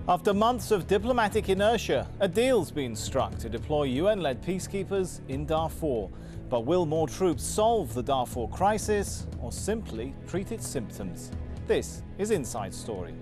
After months of diplomatic inertia, a deal's been struck to deploy UN-led peacekeepers in Darfur. But will more troops solve the Darfur crisis or simply treat its symptoms? This is Inside Story.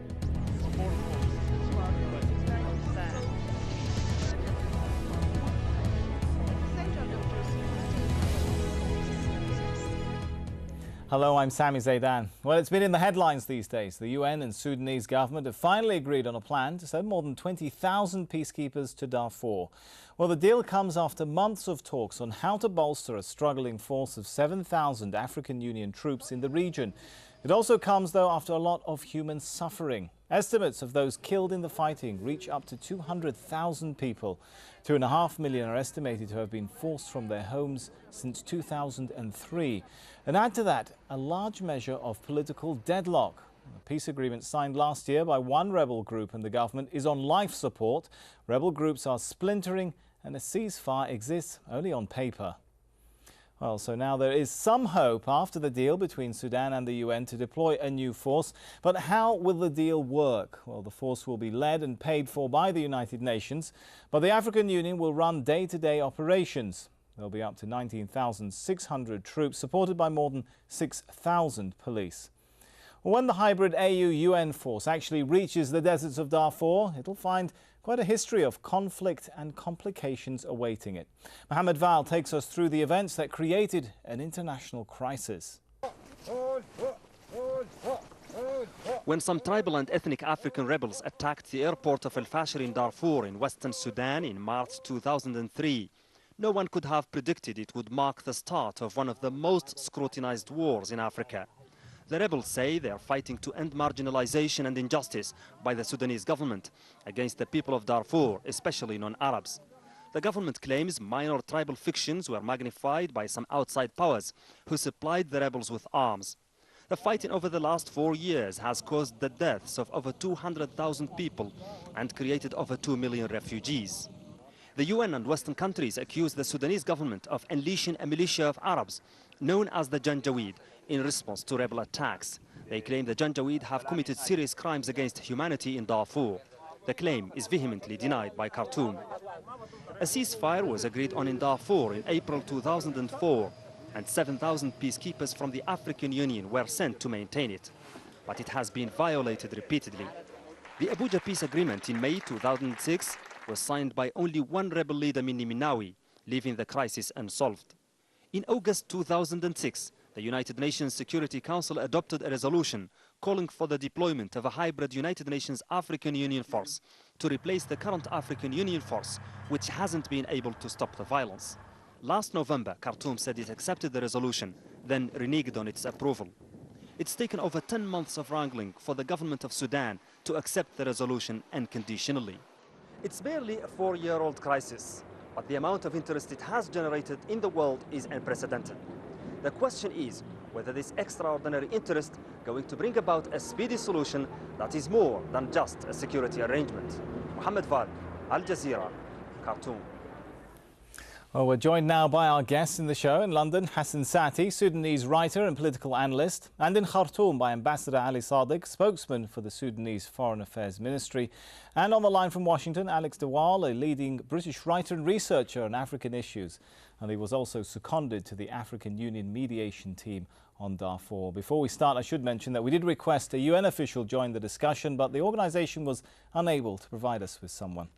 Hello, I'm Sami Zaidan. Well, it's been in the headlines these days. The UN and Sudanese government have finally agreed on a plan to send more than 20,000 peacekeepers to Darfur. Well, the deal comes after months of talks on how to bolster a struggling force of 7,000 African Union troops in the region. It also comes, though, after a lot of human suffering. Estimates of those killed in the fighting reach up to 200,000 people. 2.5 million are estimated to have been forced from their homes since 2003. And add to that a large measure of political deadlock. A peace agreement signed last year by one rebel group and the government is on life support. Rebel groups are splintering and a ceasefire exists only on paper. Well, so now there is some hope after the deal between Sudan and the UN to deploy a new force. But how will the deal work? Well, the force will be led and paid for by the United Nations, but the African Union will run day-to-day operations. There'll be up to 19,600 troops supported by more than 6,000 police. When the hybrid AU-UN force actually reaches the deserts of Darfur, it'll find quite a history of conflict and complications awaiting it. Mohammed Val takes us through the events that created an international crisis. When some tribal and ethnic African rebels attacked the airport of El Fasher in Darfur in western Sudan in March 2003, no one could have predicted it would mark the start of one of the most scrutinized wars in Africa. The rebels say they are fighting to end marginalization and injustice by the Sudanese government against the people of Darfur, especially non-Arabs. The government claims minor tribal fictions were magnified by some outside powers who supplied the rebels with arms. The fighting over the last 4 years has caused the deaths of over 200,000 people and created over 2 million refugees. The UN and Western countries accuse the Sudanese government of unleashing a militia of Arabs known as the Janjaweed in response to rebel attacks. They claim the Janjaweed have committed serious crimes against humanity in Darfur. The claim is vehemently denied by Khartoum. A ceasefire was agreed on in Darfur in April 2004, and 7,000 peacekeepers from the African Union were sent to maintain it. But it has been violated repeatedly. The Abuja Peace Agreement in May 2006 was signed by only one rebel leader, Minni Minawi, leaving the crisis unsolved. In August 2006, the United Nations Security Council adopted a resolution calling for the deployment of a hybrid United Nations African Union force to replace the current African Union force, which hasn't been able to stop the violence. Last November, Khartoum said it accepted the resolution, then reneged on its approval. It's taken over 10 months of wrangling for the government of Sudan to accept the resolution unconditionally. It's barely a 4-year-old crisis, but the amount of interest it has generated in the world is unprecedented. The question is whether this extraordinary interest is going to bring about a speedy solution that is more than just a security arrangement. Mohammed Val, Al Jazeera, Khartoum. Well, we're joined now by our guests in the show in London, Hassan Sati, Sudanese writer and political analyst, and in Khartoum by Ambassador Ali Sadiq, spokesman for the Sudanese Foreign Affairs Ministry. And on the line from Washington, Alex Dewal, a leading British writer and researcher on African issues. And he was also seconded to the African Union mediation team on Darfur. Before we start, I should mention that we did request a UN official join the discussion, but the organisation was unable to provide us with someone.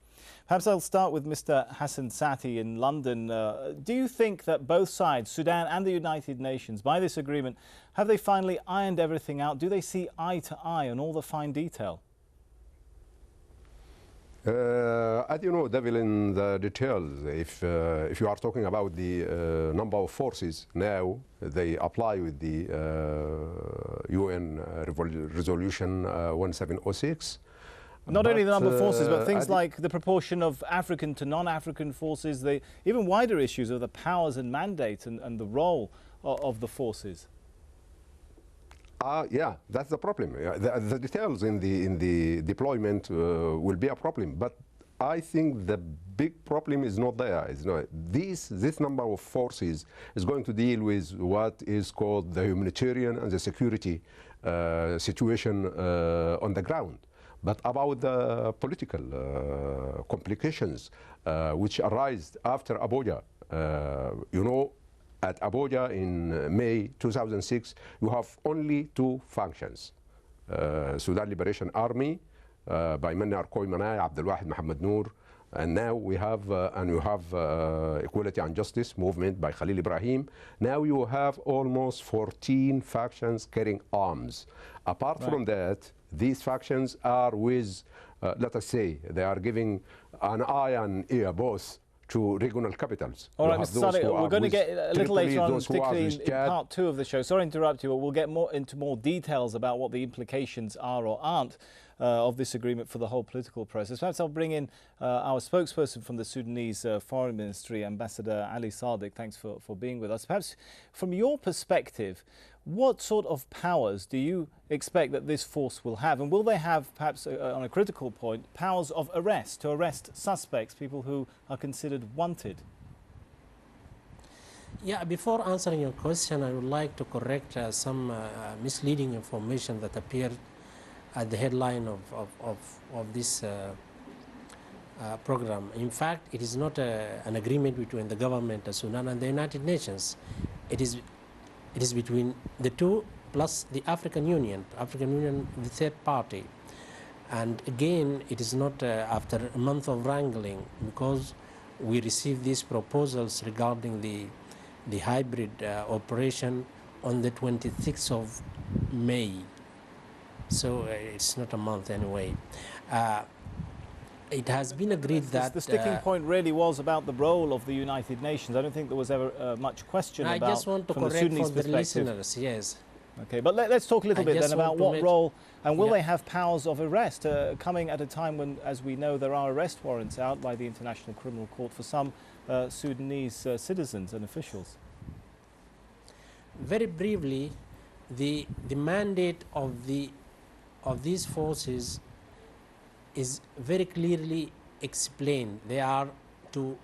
Perhaps I'll start with Mr. Hassan Sati in London. Do you think that both sides, Sudan and the United Nations, by this agreement, have they finally ironed everything out? Do they see eye to eye on all the fine detail? As you know, devil in the details. If you are talking about the number of forces now, they apply with the UN resolution 1706. Not only the number of forces, but things like the proportion of African to non-African forces, the even wider issues of the powers and mandate and the role of the forces. Yeah, that's the problem. The details in the deployment will be a problem, but I think the big problem is not there. It's not. This number of forces is going to deal with what is called the humanitarian and the security situation on the ground. but about the political complications which arise after Abuja. You know, at Abuja in May 2006, you have only two functions. Sudan Liberation Army by Mannar Koy Manai, Abdel Wahid Mohammed Noor, and now we have, Equality and Justice Movement by Khalil Ibrahim. Now you have almost 14 factions carrying arms. Apart from that, these factions are with, let us say, they are giving an eye and ear both to regional capitals. All right, Mr. Sadiq, we're going to get a little later on, particularly in part two of the show. Sorry to interrupt you, but we'll get into more details about what the implications are or aren't of this agreement for the whole political process. Perhaps I'll bring in our spokesperson from the Sudanese Foreign Ministry, Ambassador Ali Sadiq. Thanks for being with us. Perhaps from your perspective, what sort of powers do you expect that this force will have? And will they have, perhaps on a critical point, powers of arrest, to arrest suspects, people who are considered wanted? Yeah, before answering your question, I would like to correct some misleading information that appeared at the headline of this program. In fact, it is not an agreement between the government of Sudan and the United Nations. It is between the two plus the African Union, the third party. And again, it is not after a month of wrangling, because we received these proposals regarding the hybrid operation on the 26th of May. So it's not a month anyway. It has been agreed that... The sticking point really was about the role of the United Nations. I don't think there was ever much question about... I just want to correct for the listeners, yes. Okay, but let's talk a little bit then about what role, and will they have powers of arrest coming at a time when, as we know, there are arrest warrants out by the International Criminal Court for some Sudanese citizens and officials? Very briefly, the mandate of these forces is very clearly explained. They are to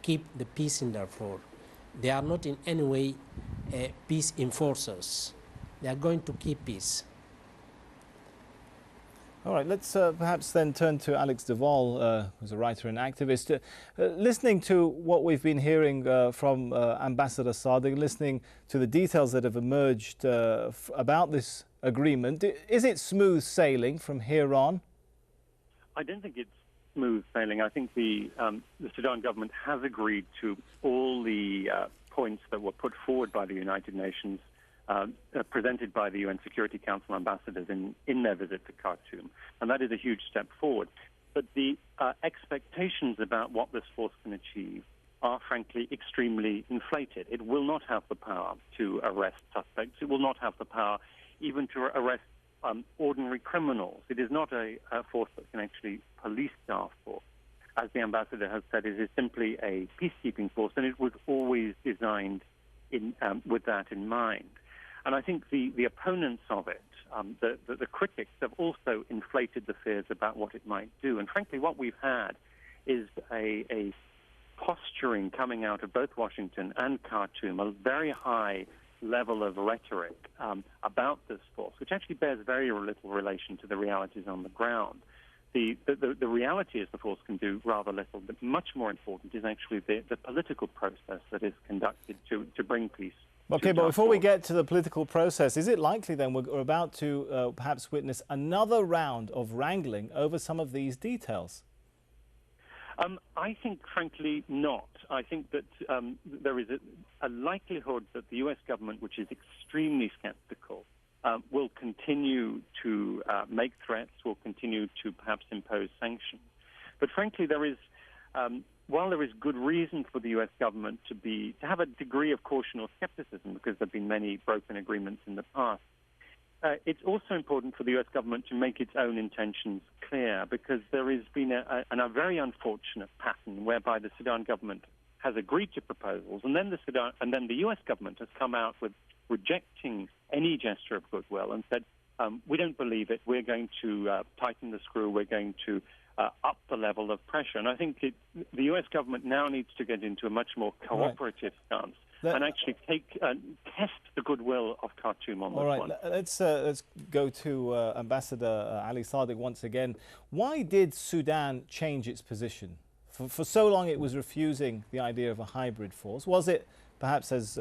keep the peace in Darfur. They are not in any way peace enforcers. They are going to keep peace. All right, let's perhaps then turn to Alex Deval, who's a writer and activist. Listening to what we've been hearing from Ambassador Sadiq, listening to the details that have emerged about this agreement, is it smooth sailing from here on? I don't think it's smooth sailing. I think the Sudan government has agreed to all the points that were put forward by the United Nations, presented by the UN Security Council ambassadors in their visit to Khartoum. And that is a huge step forward. But the expectations about what this force can achieve are, frankly, extremely inflated. It will not have the power to arrest suspects. It will not have the power even to arrest ordinary criminals. It is not a force that can actually police Darfur. As the ambassador has said, it is simply a peacekeeping force, and it was always designed with that in mind. And I think the opponents of it, the critics, have also inflated the fears about what it might do. And frankly, what we've had is a posturing coming out of both Washington and Khartoum, a very high level of rhetoric about this force, which actually bears very little relation to the realities on the ground. The reality is the force can do rather little, but much more important is actually the political process that is conducted to bring peace. Okay, but before we get to the political process, is it likely then we're about to perhaps witness another round of wrangling over some of these details? I think, frankly, not. I think that there is a likelihood that the U.S. government, which is extremely skeptical, will continue to make threats, will continue to perhaps impose sanctions. But frankly, there is, while there is good reason for the U.S. government to have a degree of caution or skepticism, because there have been many broken agreements in the past, it's also important for the U.S. government to make its own intentions clear, because there has been a very unfortunate pattern whereby the Sudan government has agreed to proposals, and then the U.S. government has come out with rejecting any gesture of goodwill and said, we don't believe it, we're going to tighten the screw, we're going to up the level of pressure. And I think the U.S. government now needs to get into a much more cooperative stance and actually test the goodwill of Khartoum on this one. All right, let's go to Ambassador Ali Sadiq once again. Why did Sudan change its position? For so long it was refusing the idea of a hybrid force. Was it, perhaps as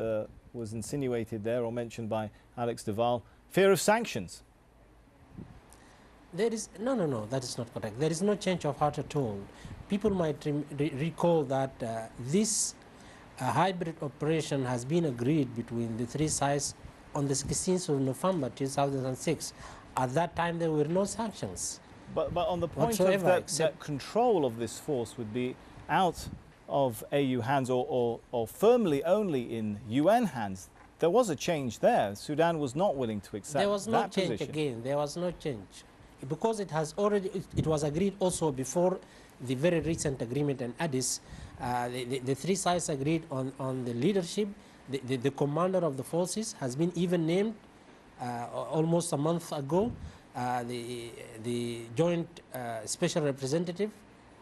was insinuated there or mentioned by Alex Duval, fear of sanctions? There is no, that is not correct. There is no change of heart at all. People might recall that this hybrid operation has been agreed between the three sides on the 16th of November 2006. At that time, there were no sanctions. But on the point of that control of this force would be out of AU hands or firmly only in UN hands, there was a change there. Sudan was not willing to accept that position. There was no change again. There was no change. Because it was agreed also before the very recent agreement in Addis. The three sides agreed on the leadership. The commander of the forces has been even named almost a month ago. The joint special representative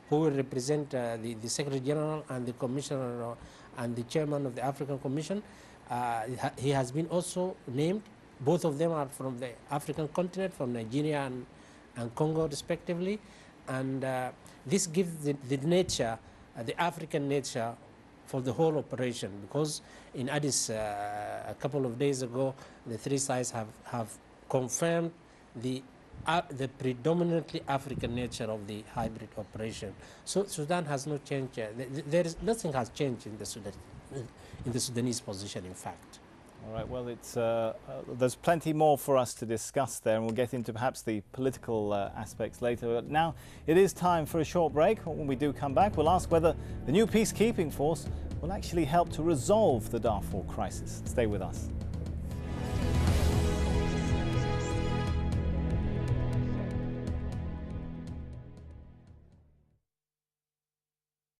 who will represent the Secretary General and the Commissioner and the Chairman of the African Commission. He has been also named. Both of them are from the African continent, from Nigeria and Congo respectively. And this gives the nature, the African nature for the whole operation, because in Addis a couple of days ago, the three sides have confirmed the predominantly African nature of the hybrid operation. So Sudan has no change. Nothing has changed in the Sudanese position, in fact. All right, well, there's plenty more for us to discuss there, and we'll get into perhaps the political aspects later. But now it is time for a short break. When we do come back, we'll ask whether the new peacekeeping force will actually help to resolve the Darfur crisis. Stay with us.